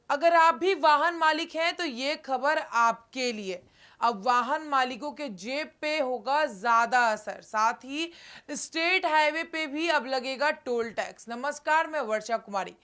अगर आप भी वाहन मालिक हैं तो ये खबर आपके लिए। अब वाहन मालिकों के जेब पे होगा ज्यादा असर, साथ ही स्टेट हाईवे पे भी अब लगेगा टोल टैक्स। नमस्कार, मैं वर्षा कुमारी।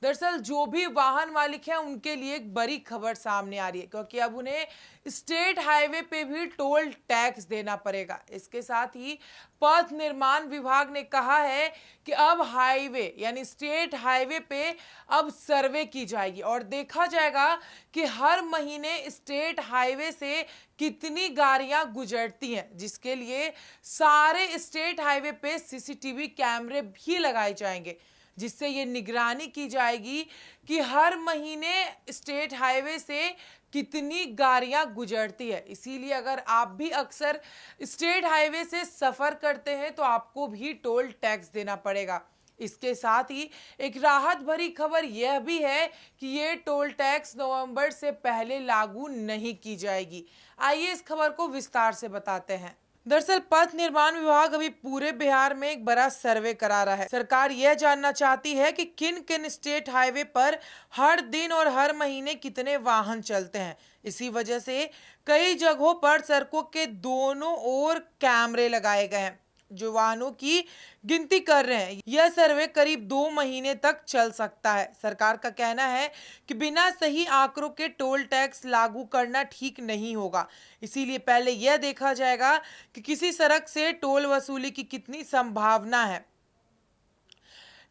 दरअसल जो भी वाहन मालिक हैं उनके लिए एक बड़ी खबर सामने आ रही है, क्योंकि अब उन्हें स्टेट हाईवे पे भी टोल टैक्स देना पड़ेगा। इसके साथ ही पथ निर्माण विभाग ने कहा है कि अब हाईवे यानी स्टेट हाईवे पे अब सर्वे की जाएगी और देखा जाएगा कि हर महीने स्टेट हाईवे से कितनी गाड़ियां गुजरती हैं, जिसके लिए सारे स्टेट हाईवे पे सीसीटीवी कैमरे भी लगाए जाएंगे, जिससे ये निगरानी की जाएगी कि हर महीने स्टेट हाईवे से कितनी गाड़ियां गुजरती है। इसीलिए अगर आप भी अक्सर स्टेट हाईवे से सफर करते हैं तो आपको भी टोल टैक्स देना पड़ेगा। इसके साथ ही एक राहत भरी खबर यह भी है कि ये टोल टैक्स नवंबर से पहले लागू नहीं की जाएगी। आइए इस खबर को विस्तार से बताते हैं। दरअसल पथ निर्माण विभाग अभी पूरे बिहार में एक बड़ा सर्वे करा रहा है। सरकार यह जानना चाहती है कि किन किन स्टेट हाईवे पर हर दिन और हर महीने कितने वाहन चलते हैं। इसी वजह से कई जगहों पर सड़कों के दोनों ओर कैमरे लगाए गए हैं जो वाहनों की गिनती कर रहे हैं। यह सर्वे करीब 2 महीने तक चल सकता है। सरकार का कहना है कि बिना सही आंकड़ों के टोल टैक्स लागू करना ठीक नहीं होगा। इसीलिए पहले यह देखा जाएगा कि किसी सड़क से टोल वसूली की कितनी संभावना है।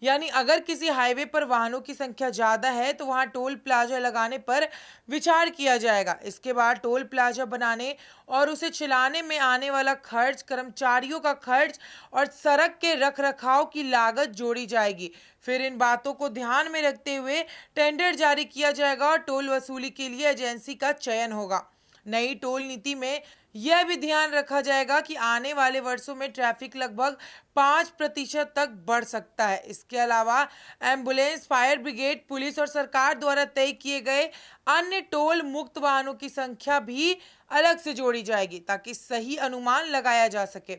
यानी अगर किसी हाईवे पर वाहनों की संख्या ज्यादा है तो वहां टोल प्लाजा लगाने पर विचार किया जाएगा। इसके बाद टोल प्लाजा बनाने और उसे चलाने में आने वाला खर्च, कर्मचारियों का खर्च और सड़क के रखरखाव की लागत जोड़ी जाएगी। फिर इन बातों को ध्यान में रखते हुए टेंडर जारी किया जाएगा और टोल वसूली के लिए एजेंसी का चयन होगा। नई टोल नीति में यह भी ध्यान रखा जाएगा कि आने वाले वर्षों में ट्रैफिक लगभग 5% तक बढ़ सकता है। इसके अलावा एम्बुलेंस, फायर ब्रिगेड, पुलिस और सरकार द्वारा तय किए गए अन्य टोल मुक्त वाहनों की संख्या भी अलग से जोड़ी जाएगी ताकि सही अनुमान लगाया जा सके।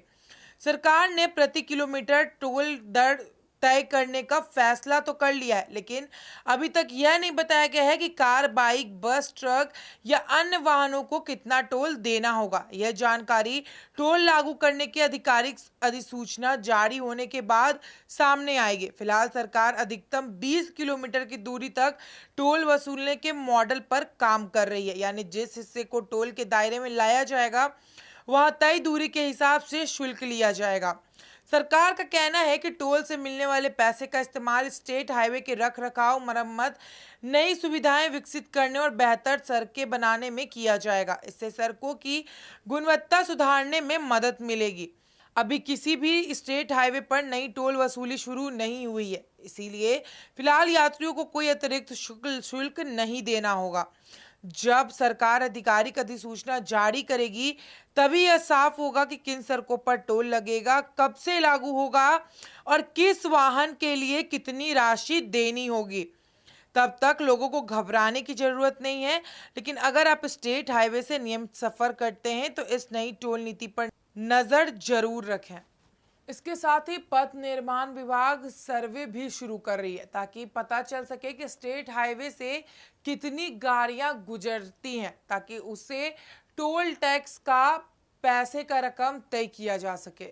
सरकार ने प्रति किलोमीटर टोल दर तय करने का फैसला तो कर लिया है, लेकिन अभी तक यह नहीं बताया गया है कि कार, बाइक, बस, ट्रक या अन्य वाहनों को कितना टोल देना होगा। यह जानकारी टोल लागू करने की आधिकारिक अधिसूचना जारी होने के बाद सामने आएगी। फिलहाल सरकार अधिकतम 20 किलोमीटर की दूरी तक टोल वसूलने के मॉडल पर काम कर रही है, यानी जिस हिस्से को टोल के दायरे में लाया जाएगा वहां तय दूरी के हिसाब से शुल्क लिया जाएगा। सरकार का कहना है कि टोल से मिलने वाले पैसे का इस्तेमाल स्टेट हाईवे के रख रखाव, मरम्मत, नई सुविधाएं विकसित करने और बेहतर सड़कें बनाने में किया जाएगा। इससे सड़कों की गुणवत्ता सुधारने में मदद मिलेगी। अभी किसी भी स्टेट हाईवे पर नई टोल वसूली शुरू नहीं हुई है, इसीलिए फिलहाल यात्रियों को कोई अतिरिक्त शुल्क नहीं देना होगा। जब सरकार आधिकारिक अधिसूचना जारी करेगी तभी यह साफ होगा कि किन सड़कों पर टोल लगेगा, कब से लागू होगा और किस वाहन के लिए कितनी राशि देनी होगी। तब तक लोगों को घबराने की जरूरत नहीं है, लेकिन अगर आप स्टेट हाईवे से नियमित सफर करते हैं तो इस नई टोल नीति पर नजर जरूर रखें। इसके साथ ही पथ निर्माण विभाग सर्वे भी शुरू कर रही है ताकि पता चल सके कि स्टेट हाईवे से कितनी गाड़ियां गुजरती हैं, ताकि उससे टोल टैक्स का पैसे का रकम तय किया जा सके।